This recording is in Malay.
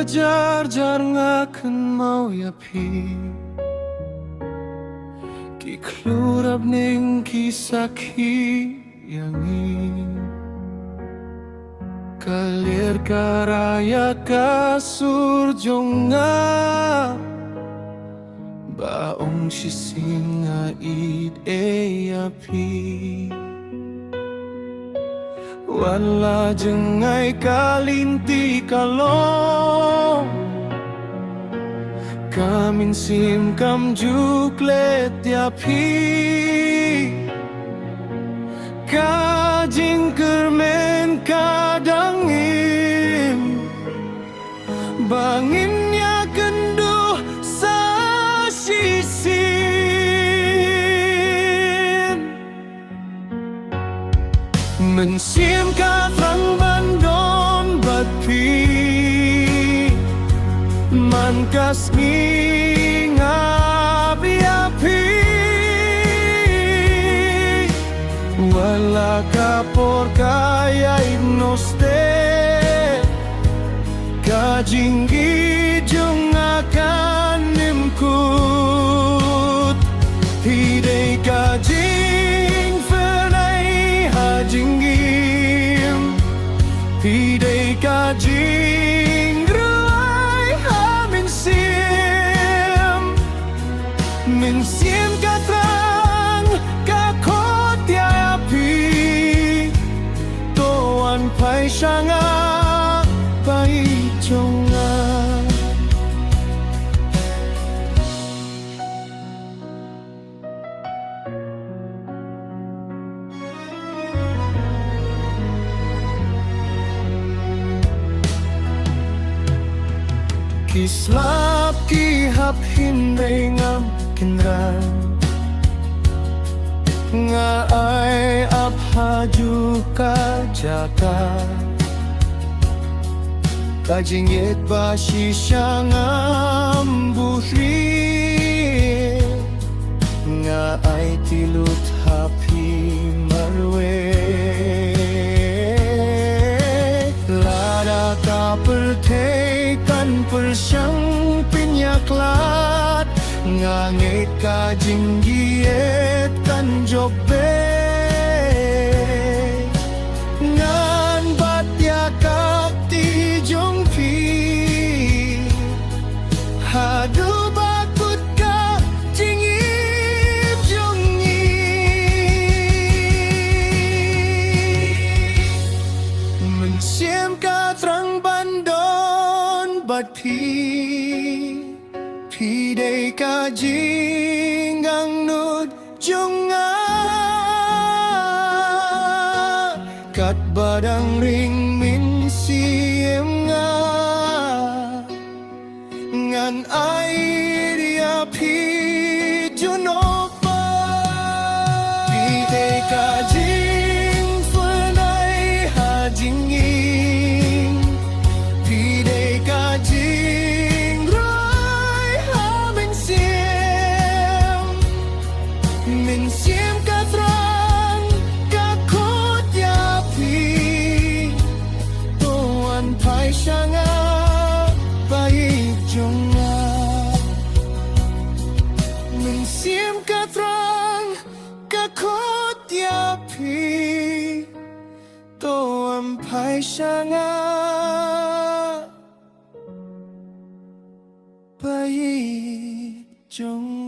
jar ngaken mau yapi ki klurab ning kisah yangi kalir karaya kasur jonga baong sisinga id yapi wala jengay kalinti kalong kamin sim kam juklet yapi kajing kermen kadangin banginnya kenduh sa sisin mensim katrang bandon batpi mankas ngabi-api wala kapor kaya ignoste kajinggi jung akan nimkut hiday kajing fernay hajingim hiday kajing ruay haminsim minsim katrang kakot yapi toan pai syanga pai jonga kislap kihap hinday ngam kinran nga ay aphaju ka jaka kajingit ba siyang buhri nga ay tilut hapi marwe lada ka pertekan persyang pinyaklat ngangit kajinggiet kan jobe ngan bat yakap ti jongpi hadu bakut ka jingip jongi mensim ka terang bandon bat Hiday kajing ang nud junga kat badang ring min siem nga ngan ay diapi junopa Hiday kajing fernay hajingin Hiday kajing minsim katrang kakot yapi tuan pai syanga baik jonga minsim katrang kakot yapi tuan pai syanga baik jonga